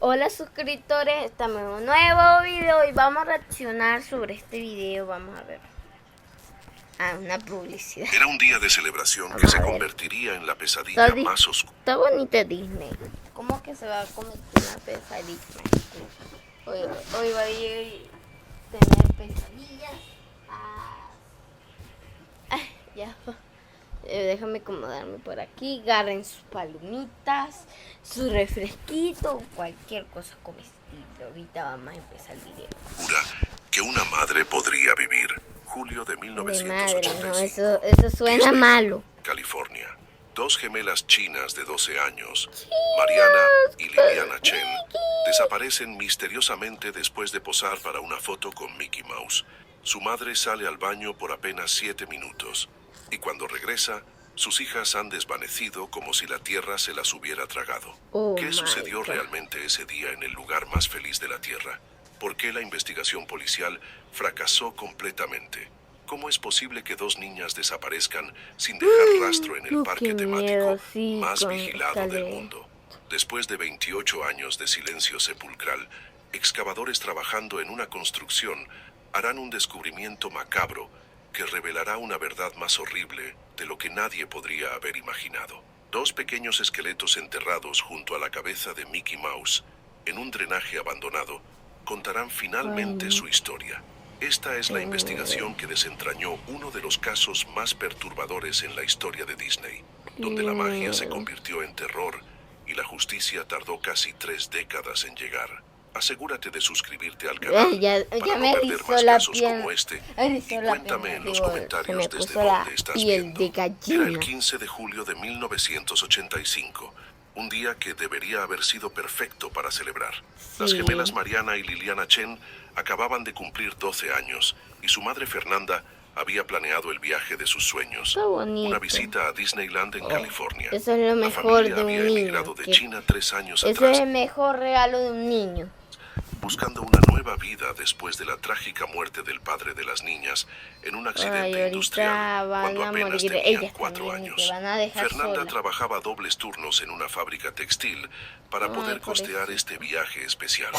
Hola suscriptores, estamos en un nuevo video y vamos a reaccionar sobre este video. Vamos a ver. Una publicidad. Era un día de celebración que se convertiría en la pesadilla más oscura. Está bonito Disney. ¿Cómo que se va a convertir en una pesadilla? Hoy va a tener pesadillas. Ya. Déjame acomodarme por aquí. Agarren sus palomitas, su refresquito, cualquier cosa comestible. Ahorita vamos a empezar el video. Que una madre podría vivir. Julio de 1985. De madre, no, eso suena Disney, malo. California. Dos gemelas chinas de 12 años, Mariana y Liliana Chen, desaparecen misteriosamente después de posar para una foto con Mickey Mouse. Su madre sale al baño por apenas 7 minutos. Y cuando regresa, sus hijas han desvanecido como si la tierra se las hubiera tragado. ¿Qué sucedió realmente ese día en el lugar más feliz de la tierra? ¿Por qué la investigación policial fracasó completamente? ¿Cómo es posible que dos niñas desaparezcan sin dejar rastro en el parque temático más vigilado del mundo? Después de 28 años de silencio sepulcral, excavadores trabajando en una construcción harán un descubrimiento macabro que revelará una verdad más horrible de lo que nadie podría haber imaginado. Dos pequeños esqueletos enterrados junto a la cabeza de Mickey Mouse, en un drenaje abandonado, contarán finalmente su historia. Esta es la investigación que desentrañó uno de los casos más perturbadores en la historia de Disney, donde la magia se convirtió en terror y la justicia tardó casi 3 décadas en llegar. Asegúrate de suscribirte al canal para no perder más casos como este y cuéntame en los comentarios desde dónde estás viendo. Era el 15 de julio de 1985, un día que debería haber sido perfecto para celebrar. Las gemelas Mariana y Liliana Chen acababan de cumplir 12 años y su madre Fernanda había planeado el viaje de sus sueños, una visita a Disneyland en California. Eso es lo mejor de un niño. Había emigrado de China 3 años atrás. Eso es el mejor regalo de un niño. Buscando una nueva vida después de la trágica muerte del padre de las niñas en un accidente industrial cuando apenas tenían 4 años. Fernanda trabajaba dobles turnos en una fábrica textil para poder costear este viaje especial.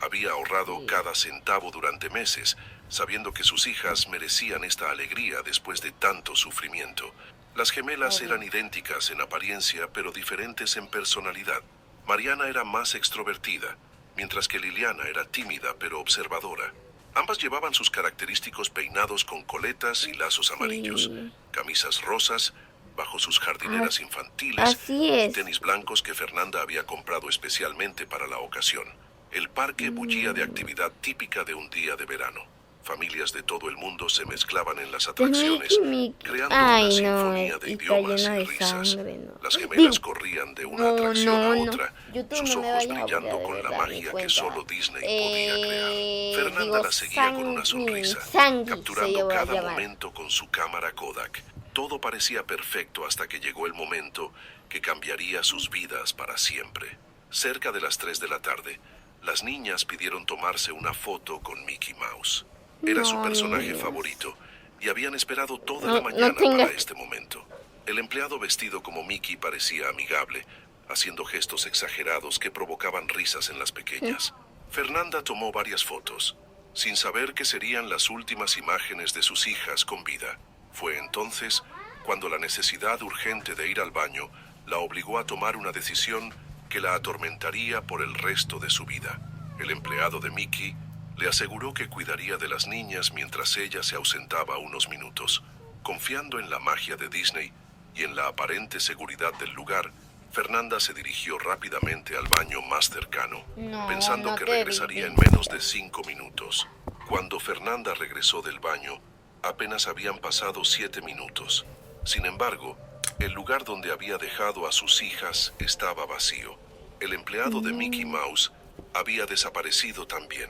Había ahorrado cada centavo durante meses, sabiendo que sus hijas merecían esta alegría después de tanto sufrimiento. Las gemelas eran idénticas en apariencia, pero diferentes en personalidad. Mariana era más extrovertida, mientras que Liliana era tímida pero observadora. Ambas llevaban sus característicos peinados con coletas y lazos amarillos, camisas rosas, bajo sus jardineras infantiles y tenis blancos que Fernanda había comprado especialmente para la ocasión. El parque bullía de actividad típica de un día de verano. Familias de todo el mundo se mezclaban en las atracciones, creando una sinfonía de idiomas y risas. Las gemelas corrían de una atracción a otra, sus ojos brillando con la magia que solo Disney podía crear. Fernanda las seguía con una sonrisa, capturando cada momento con su cámara Kodak. Todo parecía perfecto hasta que llegó el momento que cambiaría sus vidas para siempre. Cerca de las 3 de la tarde, las niñas pidieron tomarse una foto con Mickey Mouse. Era su personaje favorito y habían esperado toda la mañana para este momento. El empleado vestido como Mickey parecía amigable, haciendo gestos exagerados que provocaban risas en las pequeñas. Fernanda tomó varias fotos, sin saber que serían las últimas imágenes de sus hijas con vida. Fue entonces cuando la necesidad urgente de ir al baño la obligó a tomar una decisión que la atormentaría por el resto de su vida. El empleado de Mickey le aseguró que cuidaría de las niñas mientras ella se ausentaba unos minutos. Confiando en la magia de Disney y en la aparente seguridad del lugar, Fernanda se dirigió rápidamente al baño más cercano, pensando que regresaría en menos de 5 minutos. Cuando Fernanda regresó del baño, apenas habían pasado 7 minutos. Sin embargo, el lugar donde había dejado a sus hijas estaba vacío. El empleado de Mickey Mouse había desaparecido también.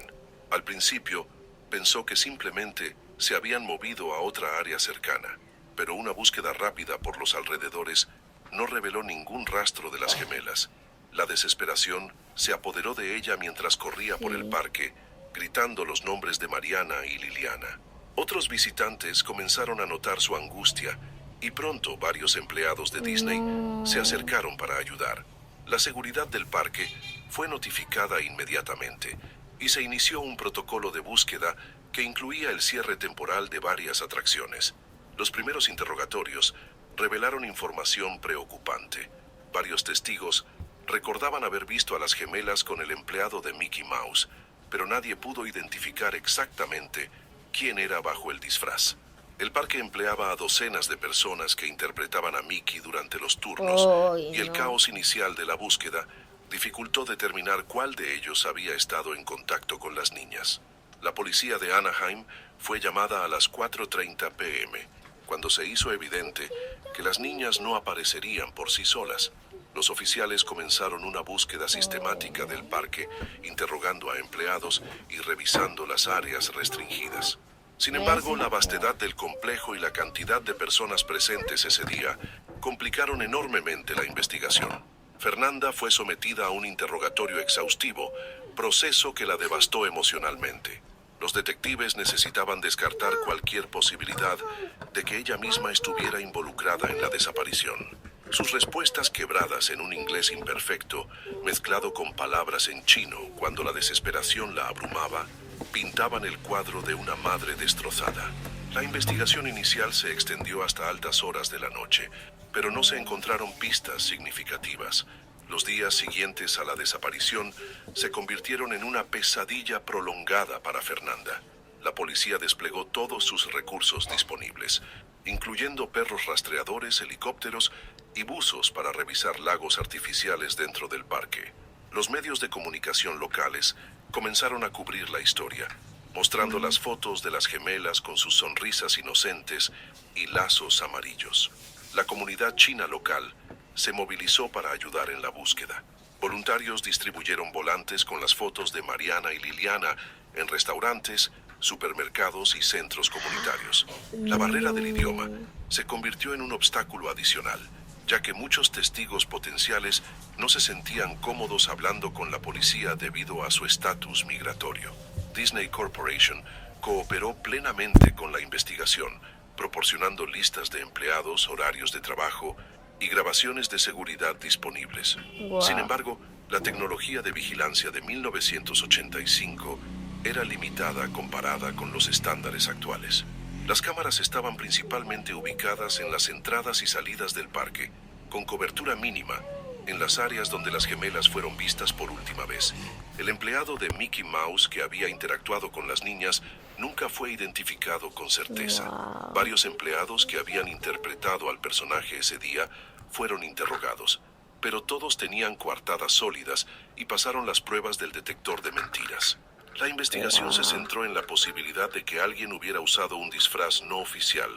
Al principio, pensó que simplemente se habían movido a otra área cercana, pero una búsqueda rápida por los alrededores no reveló ningún rastro de las gemelas. La desesperación se apoderó de ella mientras corría por el parque, gritando los nombres de Mariana y Liliana. Otros visitantes comenzaron a notar su angustia y pronto varios empleados de Disney se acercaron para ayudar. La seguridad del parque fue notificada inmediatamente y se inició un protocolo de búsqueda que incluía el cierre temporal de varias atracciones. Los primeros interrogatorios revelaron información preocupante. Varios testigos recordaban haber visto a las gemelas con el empleado de Mickey Mouse, pero nadie pudo identificar exactamente quién era bajo el disfraz. El parque empleaba a docenas de personas que interpretaban a Mickey durante los turnos, y el caos inicial de la búsqueda dificultó determinar cuál de ellos había estado en contacto con las niñas. La policía de Anaheim fue llamada a las 4:30 p.m., cuando se hizo evidente que las niñas no aparecerían por sí solas. Los oficiales comenzaron una búsqueda sistemática del parque, interrogando a empleados y revisando las áreas restringidas. Sin embargo, la vastedad del complejo y la cantidad de personas presentes ese día complicaron enormemente la investigación. Fernanda fue sometida a un interrogatorio exhaustivo, proceso que la devastó emocionalmente. Los detectives necesitaban descartar cualquier posibilidad de que ella misma estuviera involucrada en la desaparición. Sus respuestas quebradas en un inglés imperfecto, mezclado con palabras en chino cuando la desesperación la abrumaba, pintaban el cuadro de una madre destrozada. La investigación inicial se extendió hasta altas horas de la noche, pero no se encontraron pistas significativas. Los días siguientes a la desaparición se convirtieron en una pesadilla prolongada para Fernanda. La policía desplegó todos sus recursos disponibles, incluyendo perros rastreadores, helicópteros y buzos para revisar lagos artificiales dentro del parque. Los medios de comunicación locales comenzaron a cubrir la historia, mostrando las fotos de las gemelas con sus sonrisas inocentes y lazos amarillos. La comunidad china local se movilizó para ayudar en la búsqueda. Voluntarios distribuyeron volantes con las fotos de Mariana y Liliana en restaurantes, supermercados y centros comunitarios. La barrera del idioma se convirtió en un obstáculo adicional, ya que muchos testigos potenciales no se sentían cómodos hablando con la policía debido a su estatus migratorio. Disney Corporation cooperó plenamente con la investigación, proporcionando listas de empleados, horarios de trabajo y grabaciones de seguridad disponibles. Wow. Sin embargo, la tecnología de vigilancia de 1985 era limitada comparada con los estándares actuales. Las cámaras estaban principalmente ubicadas en las entradas y salidas del parque, con cobertura mínima, en las áreas donde las gemelas fueron vistas por última vez. El empleado de Mickey Mouse que había interactuado con las niñas nunca fue identificado con certeza. Wow. Varios empleados que habían interpretado al personaje ese día fueron interrogados, pero todos tenían coartadas sólidas y pasaron las pruebas del detector de mentiras. La investigación se centró en la posibilidad de que alguien hubiera usado un disfraz no oficial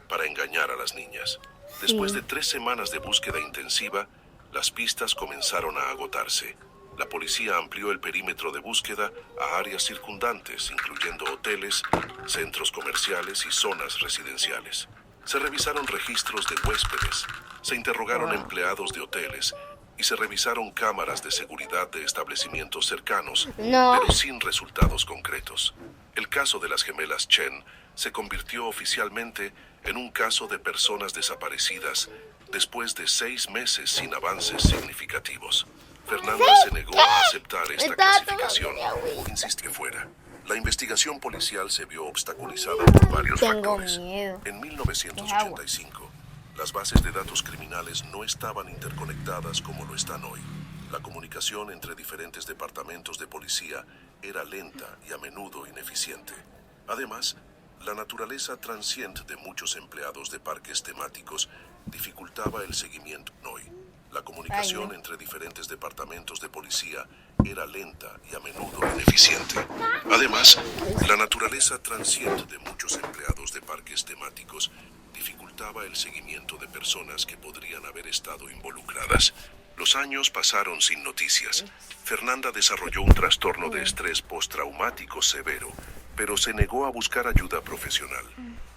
para engañar a las niñas. Después de 3 semanas de búsqueda intensiva, las pistas comenzaron a agotarse. La policía amplió el perímetro de búsqueda a áreas circundantes, incluyendo hoteles, centros comerciales y zonas residenciales. Se revisaron registros de huéspedes, se interrogaron empleados de hoteles y se revisaron cámaras de seguridad de establecimientos cercanos, pero sin resultados concretos. El caso de las gemelas Chen se convirtió oficialmente en un caso de personas desaparecidas después de 6 meses sin avances significativos. Fernanda se negó a aceptar esta clasificación o insistió fuera. La investigación policial se vio obstaculizada por varios factores. En 1985, las bases de datos criminales no estaban interconectadas como lo están hoy. La comunicación entre diferentes departamentos de policía era lenta y a menudo ineficiente. Además, la naturaleza transient de muchos empleados de parques temáticos dificultaba el seguimiento hoy. La comunicación entre diferentes departamentos de policía era lenta y a menudo ineficiente. Además, la naturaleza transient de muchos empleados de parques temáticos dificultaba el seguimiento de personas que podrían haber estado involucradas. Los años pasaron sin noticias. Fernanda desarrolló un trastorno de estrés postraumático severo, pero se negó a buscar ayuda profesional.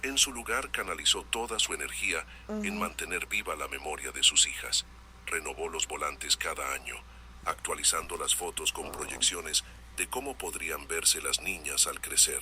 En su lugar, canalizó toda su energía en mantener viva la memoria de sus hijas. Renovó los volantes cada año, actualizando las fotos con proyecciones de cómo podrían verse las niñas al crecer.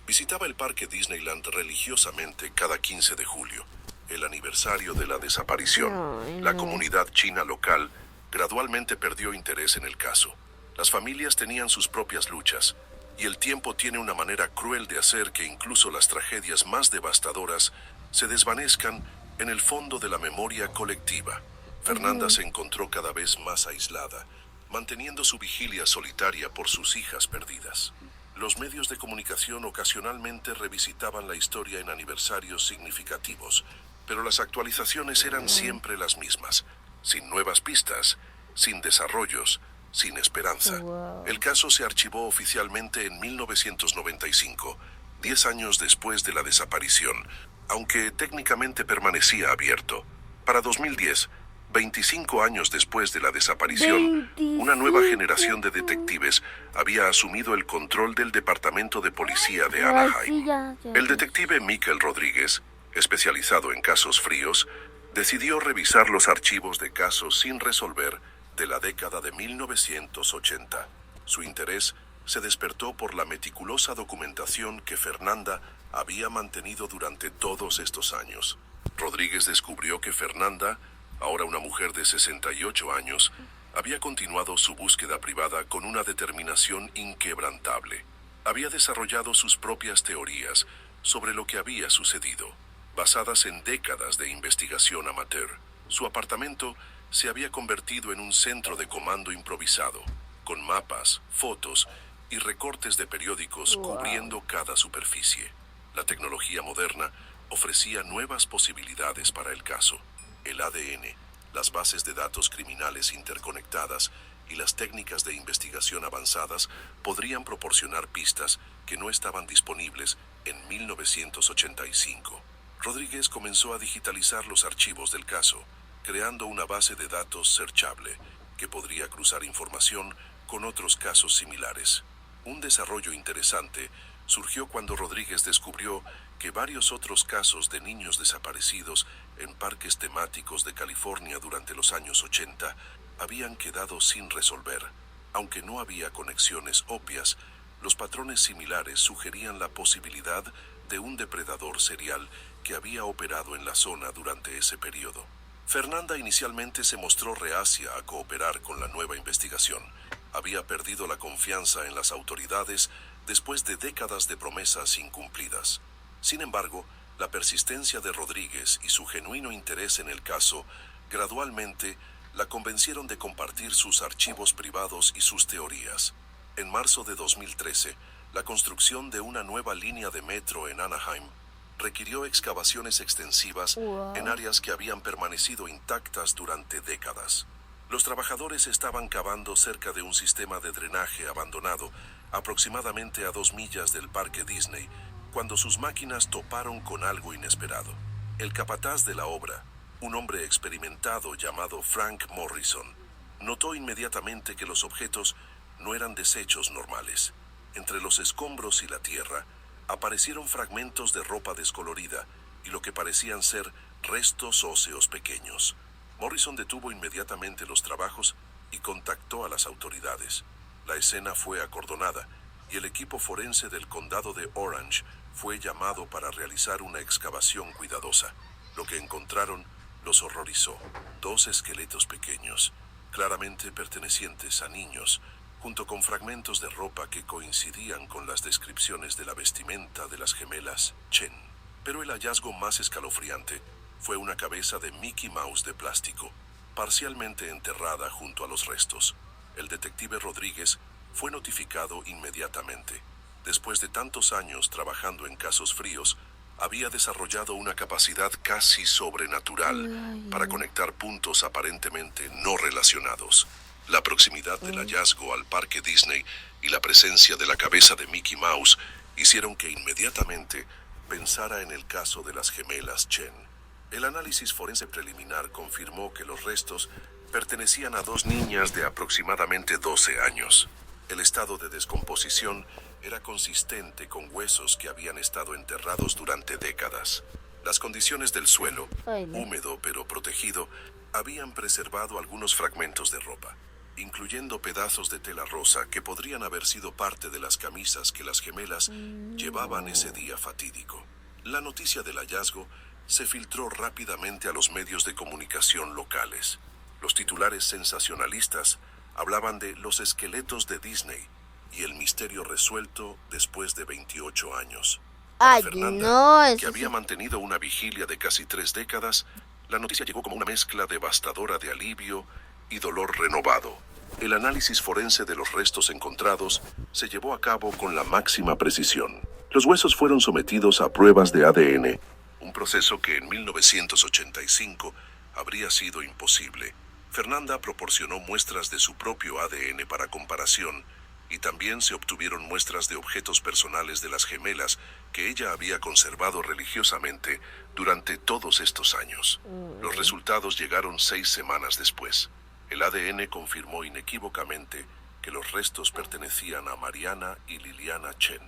Visitaba el parque Disneyland religiosamente cada 15 de julio, el aniversario de la desaparición. La comunidad china local gradualmente perdió interés en el caso. Las familias tenían sus propias luchas, y el tiempo tiene una manera cruel de hacer que incluso las tragedias más devastadoras se desvanezcan en el fondo de la memoria colectiva. Fernanda se encontró cada vez más aislada, manteniendo su vigilia solitaria por sus hijas perdidas. Los medios de comunicación ocasionalmente revisitaban la historia en aniversarios significativos, pero las actualizaciones eran siempre las mismas, sin nuevas pistas, sin desarrollos, sin esperanza. El caso se archivó oficialmente en 1995, 10 años después de la desaparición, aunque técnicamente permanecía abierto. Para 2010, 25 años después de la desaparición, una nueva generación de detectives había asumido el control del Departamento de Policía de Anaheim. El detective Mikel Rodríguez, especializado en casos fríos, decidió revisar los archivos de casos sin resolver de la década de 1980. Su interés se despertó por la meticulosa documentación que Fernanda había mantenido durante todos estos años. Rodríguez descubrió que Fernanda, ahora una mujer de 68 años, había continuado su búsqueda privada con una determinación inquebrantable. Había desarrollado sus propias teorías sobre lo que había sucedido, basadas en décadas de investigación amateur. Su apartamento se había convertido en un centro de comando improvisado, con mapas, fotos y recortes de periódicos cubriendo cada superficie. La tecnología moderna ofrecía nuevas posibilidades para el caso. El ADN, las bases de datos criminales interconectadas y las técnicas de investigación avanzadas podrían proporcionar pistas que no estaban disponibles en 1985. Rodríguez comenzó a digitalizar los archivos del caso, creando una base de datos searchable que podría cruzar información con otros casos similares. Un desarrollo interesante surgió cuando Rodríguez descubrió que varios otros casos de niños desaparecidos en parques temáticos de California durante los años 80 habían quedado sin resolver. Aunque no había conexiones obvias, los patrones similares sugerían la posibilidad de un depredador serial que había operado en la zona durante ese periodo. Fernanda inicialmente se mostró reacia a cooperar con la nueva investigación. Había perdido la confianza en las autoridades después de décadas de promesas incumplidas. Sin embargo, la persistencia de Rodríguez y su genuino interés en el caso gradualmente la convencieron de compartir sus archivos privados y sus teorías. En marzo de 2013, la construcción de una nueva línea de metro en Anaheim requirió excavaciones extensivas en áreas que habían permanecido intactas durante décadas. Los trabajadores estaban cavando cerca de un sistema de drenaje abandonado, aproximadamente a 2 millas del Parque Disney, cuando sus máquinas toparon con algo inesperado. El capataz de la obra, un hombre experimentado llamado Frank Morrison, notó inmediatamente que los objetos no eran desechos normales. Entre los escombros y la tierra, aparecieron fragmentos de ropa descolorida y lo que parecían ser restos óseos pequeños. Morrison detuvo inmediatamente los trabajos y contactó a las autoridades. La escena fue acordonada y el equipo forense del condado de Orange fue llamado para realizar una excavación cuidadosa. Lo que encontraron los horrorizó. 2 esqueletos pequeños, claramente pertenecientes a niños, junto con fragmentos de ropa que coincidían con las descripciones de la vestimenta de las gemelas Chen. Pero el hallazgo más escalofriante fue una cabeza de Mickey Mouse de plástico, parcialmente enterrada junto a los restos. El detective Rodríguez fue notificado inmediatamente. Después de tantos años trabajando en casos fríos, había desarrollado una capacidad casi sobrenatural para conectar puntos aparentemente no relacionados. La proximidad del hallazgo al Parque Disney y la presencia de la cabeza de Mickey Mouse hicieron que inmediatamente pensara en el caso de las gemelas Chen. El análisis forense preliminar confirmó que los restos pertenecían a 2 niñas de aproximadamente 12 años. El estado de descomposición era consistente con huesos que habían estado enterrados durante décadas. Las condiciones del suelo, húmedo pero protegido, habían preservado algunos fragmentos de ropa, incluyendo pedazos de tela rosa que podrían haber sido parte de las camisas que las gemelas llevaban ese día fatídico. La noticia del hallazgo se filtró rápidamente a los medios de comunicación locales. Los titulares sensacionalistas hablaban de los esqueletos de Disney y el misterio resuelto después de 28 años. Para Fernanda, que había mantenido una vigilia de casi 3 décadas, la noticia llegó como una mezcla devastadora de alivio y dolor renovado. El análisis forense de los restos encontrados se llevó a cabo con la máxima precisión. Los huesos fueron sometidos a pruebas de ADN, un proceso que en 1985 habría sido imposible. Fernanda proporcionó muestras de su propio ADN para comparación y también se obtuvieron muestras de objetos personales de las gemelas que ella había conservado religiosamente durante todos estos años. Los resultados llegaron 6 semanas después. El ADN confirmó inequívocamente que los restos pertenecían a Mariana y Liliana Chen.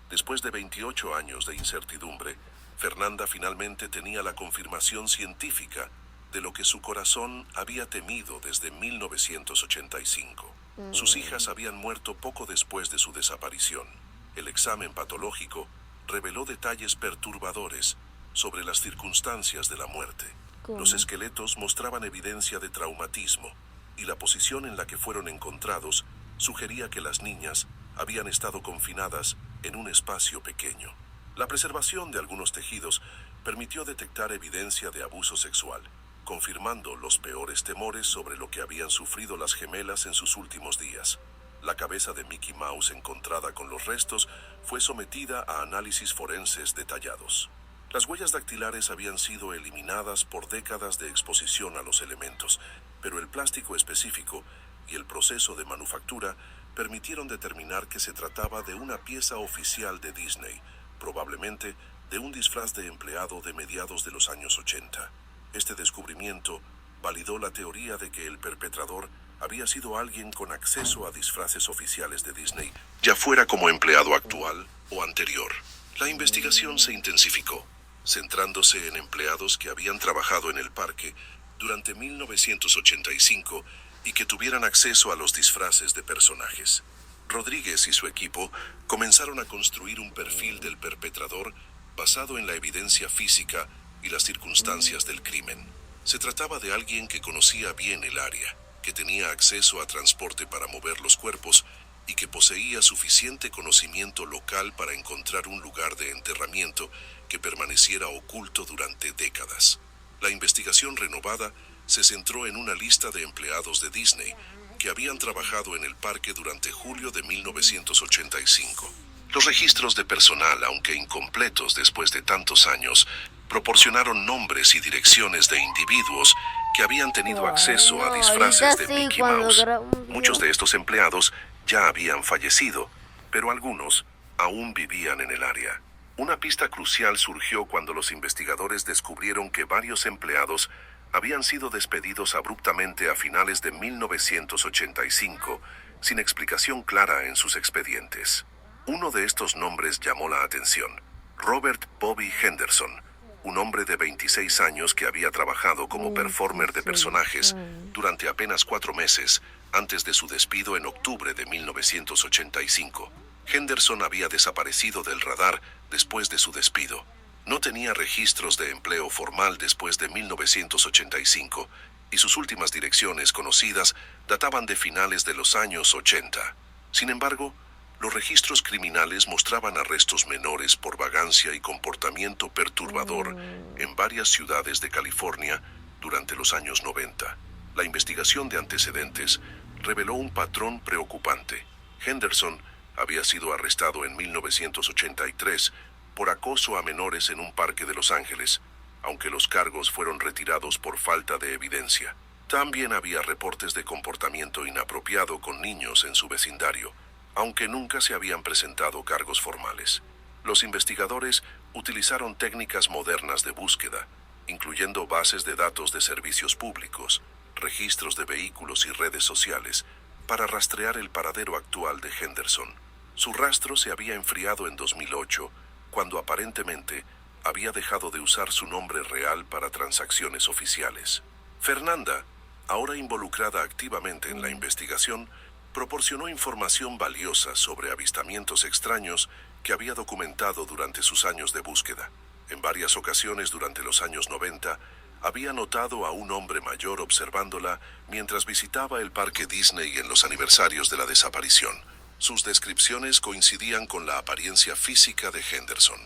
Después de 28 años de incertidumbre, Fernanda finalmente tenía la confirmación científica de lo que su corazón había temido desde 1985. Sus hijas habían muerto poco después de su desaparición. El examen patológico reveló detalles perturbadores sobre las circunstancias de la muerte. Los esqueletos mostraban evidencia de traumatismo y la posición en la que fueron encontrados sugería que las niñas habían estado confinadas en un espacio pequeño. La preservación de algunos tejidos permitió detectar evidencia de abuso sexual, confirmando los peores temores sobre lo que habían sufrido las gemelas en sus últimos días. La cabeza de Mickey Mouse encontrada con los restos fue sometida a análisis forenses detallados. Las huellas dactilares habían sido eliminadas por décadas de exposición a los elementos, pero el plástico específico y el proceso de manufactura permitieron determinar que se trataba de una pieza oficial de Disney, probablemente de un disfraz de empleado de mediados de los años 80. Este descubrimiento validó la teoría de que el perpetrador había sido alguien con acceso a disfraces oficiales de Disney, ya fuera como empleado actual o anterior. La investigación se intensificó, centrándose en empleados que habían trabajado en el parque durante 1985 y que tuvieran acceso a los disfraces de personajes. Rodríguez y su equipo comenzaron a construir un perfil del perpetrador basado en la evidencia física y las circunstancias del crimen. Se trataba de alguien que conocía bien el área, que tenía acceso a transporte para mover los cuerpos y que poseía suficiente conocimiento local para encontrar un lugar de enterramiento que permaneciera oculto durante décadas. La investigación renovada se centró en una lista de empleados de Disney que habían trabajado en el parque durante julio de 1985. Los registros de personal, aunque incompletos después de tantos años, proporcionaron nombres y direcciones de individuos que habían tenido acceso a disfraces de Mickey Mouse. Muchos de estos empleados ya habían fallecido, pero algunos aún vivían en el área. Una pista crucial surgió cuando los investigadores descubrieron que varios empleados habían sido despedidos abruptamente a finales de 1985, sin explicación clara en sus expedientes. Uno de estos nombres llamó la atención: Robert Bobby Henderson, un hombre de 26 años que había trabajado como performer de personajes durante apenas 4 meses antes de su despido en octubre de 1985. Henderson había desaparecido del radar después de su despido. No tenía registros de empleo formal después de 1985 y sus últimas direcciones conocidas databan de finales de los años 80. Sin embargo, los registros criminales mostraban arrestos menores por vagancia y comportamiento perturbador en varias ciudades de California durante los años 90. La investigación de antecedentes reveló un patrón preocupante. Henderson había sido arrestado en 1983 por acoso a menores en un parque de Los Ángeles, aunque los cargos fueron retirados por falta de evidencia. También había reportes de comportamiento inapropiado con niños en su vecindario, aunque nunca se habían presentado cargos formales. Los investigadores utilizaron técnicas modernas de búsqueda, incluyendo bases de datos de servicios públicos, registros de vehículos y redes sociales, para rastrear el paradero actual de Henderson. Su rastro se había enfriado en 2008, cuando aparentemente había dejado de usar su nombre real para transacciones oficiales. Fernanda, ahora involucrada activamente en la investigación, proporcionó información valiosa sobre avistamientos extraños que había documentado durante sus años de búsqueda. En varias ocasiones durante los años 90, había notado a un hombre mayor observándola mientras visitaba el parque Disney en los aniversarios de la desaparición. Sus descripciones coincidían con la apariencia física de Henderson.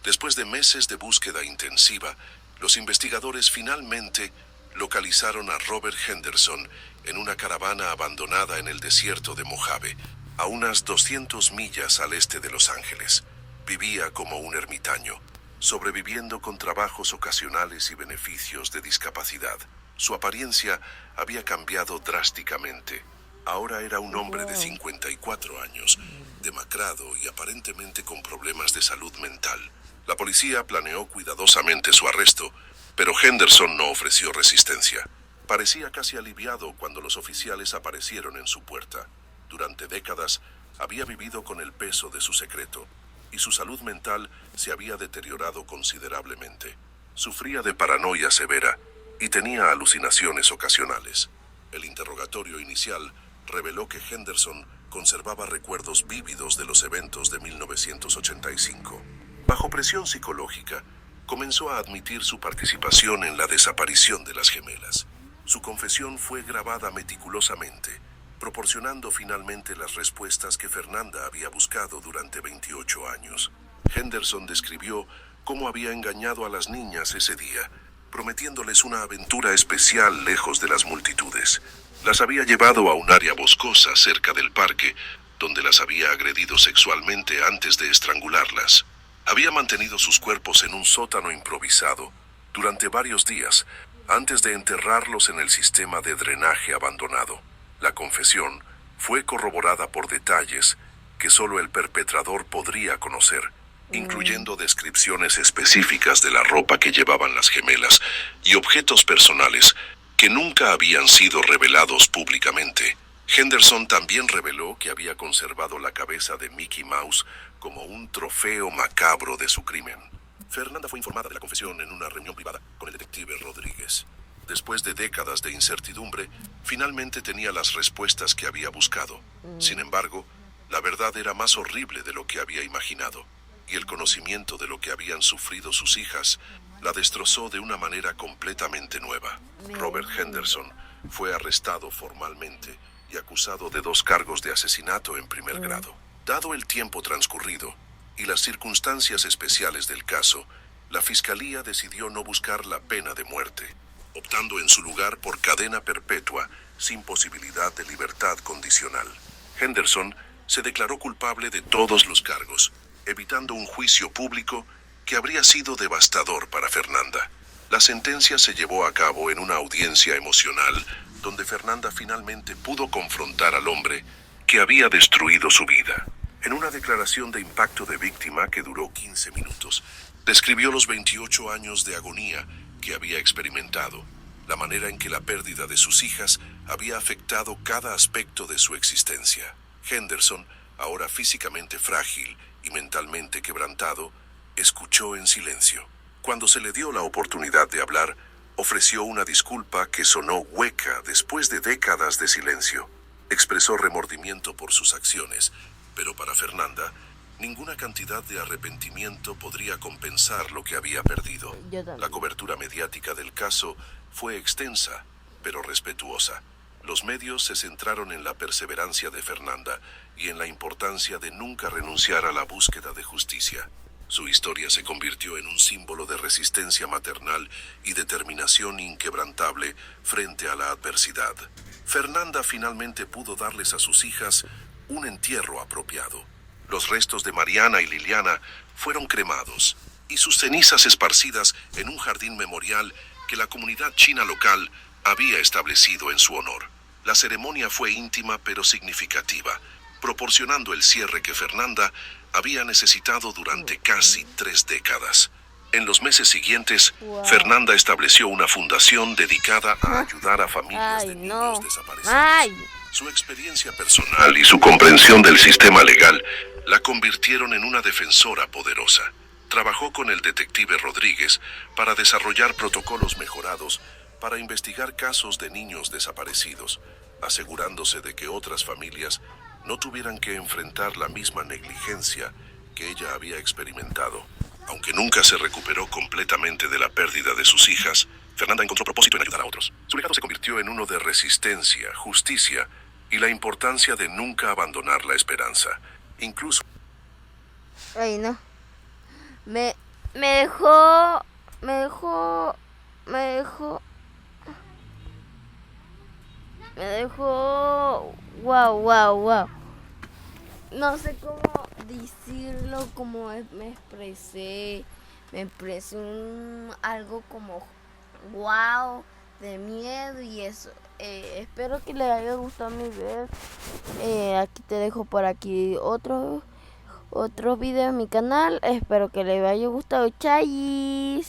Después de meses de búsqueda intensiva, los investigadores finalmente localizaron a Robert Henderson en una caravana abandonada en el desierto de Mojave, a unas 200 millas al este de Los Ángeles. Vivía como un ermitaño, sobreviviendo con trabajos ocasionales y beneficios de discapacidad. Su apariencia había cambiado drásticamente. Ahora era un hombre de 54 años, demacrado y aparentemente con problemas de salud mental. La policía planeó cuidadosamente su arresto, pero Henderson no ofreció resistencia. Parecía casi aliviado cuando los oficiales aparecieron en su puerta. Durante décadas había vivido con el peso de su secreto, y su salud mental se había deteriorado considerablemente. Sufría de paranoia severa y tenía alucinaciones ocasionales. El interrogatorio inicial reveló que Henderson conservaba recuerdos vívidos de los eventos de 1985. Bajo presión psicológica, comenzó a admitir su participación en la desaparición de las gemelas. Su confesión fue grabada meticulosamente, proporcionando finalmente las respuestas que Fernanda había buscado durante 28 años. Henderson describió cómo había engañado a las niñas ese día, prometiéndoles una aventura especial lejos de las multitudes. Las había llevado a un área boscosa cerca del parque, donde las había agredido sexualmente antes de estrangularlas. Había mantenido sus cuerpos en un sótano improvisado durante varios días, antes de enterrarlos en el sistema de drenaje abandonado. La confesión fue corroborada por detalles que solo el perpetrador podría conocer, incluyendo descripciones específicas de la ropa que llevaban las gemelas y objetos personales que nunca habían sido revelados públicamente. Henderson también reveló que había conservado la cabeza de Mickey Mouse como un trofeo macabro de su crimen. Fernanda fue informada de la confesión en una reunión privada con el detective Rodríguez. Después de décadas de incertidumbre, finalmente tenía las respuestas que había buscado. Sin embargo, la verdad era más horrible de lo que había imaginado, y el conocimiento de lo que habían sufrido sus hijas la destrozó de una manera completamente nueva. Robert Henderson fue arrestado formalmente y acusado de 2 cargos de asesinato en primer grado. Dado el tiempo transcurrido y las circunstancias especiales del caso, la Fiscalía decidió no buscar la pena de muerte, optando en su lugar por cadena perpetua sin posibilidad de libertad condicional. Henderson se declaró culpable de todos los cargos, evitando un juicio público que habría sido devastador para Fernanda. La sentencia se llevó a cabo en una audiencia emocional donde Fernanda finalmente pudo confrontar al hombre que había destruido su vida. En una declaración de impacto de víctima que duró 15 minutos, describió los 28 años de agonía que había experimentado, la manera en que la pérdida de sus hijas había afectado cada aspecto de su existencia. Henderson, ahora físicamente frágil y mentalmente quebrantado, escuchó en silencio. Cuando se le dio la oportunidad de hablar, ofreció una disculpa que sonó hueca después de décadas de silencio. Expresó remordimiento por sus acciones, pero para Fernanda, ninguna cantidad de arrepentimiento podría compensar lo que había perdido. La cobertura mediática del caso fue extensa, pero respetuosa. Los medios se centraron en la perseverancia de Fernanda y en la importancia de nunca renunciar a la búsqueda de justicia. Su historia se convirtió en un símbolo de resistencia maternal y determinación inquebrantable frente a la adversidad. Fernanda finalmente pudo darles a sus hijas un entierro apropiado. Los restos de Mariana y Liliana fueron cremados y sus cenizas esparcidas en un jardín memorial que la comunidad china local había establecido en su honor. La ceremonia fue íntima pero significativa, proporcionando el cierre que Fernanda había necesitado durante casi 3 décadas. En los meses siguientes, Fernanda estableció una fundación dedicada a ayudar a familias de niños desaparecidos. Su experiencia personal y su comprensión del sistema legal la convirtieron en una defensora poderosa. Trabajó con el detective Rodríguez para desarrollar protocolos mejorados para investigar casos de niños desaparecidos, asegurándose de que otras familias no tuvieran que enfrentar la misma negligencia que ella había experimentado. Aunque nunca se recuperó completamente de la pérdida de sus hijas, Fernanda encontró propósito en ayudar a otros. Su legado se convirtió en uno de resistencia, justicia y la importancia de nunca abandonar la esperanza. Incluso... Ay, no. Me dejó... Wow. No sé cómo decirlo, cómo me expresé. Me expresé algo como wow, de miedo y eso. Espero que les haya gustado mi video. Aquí te dejo por aquí otro video en mi canal. Espero que les haya gustado. Chayis.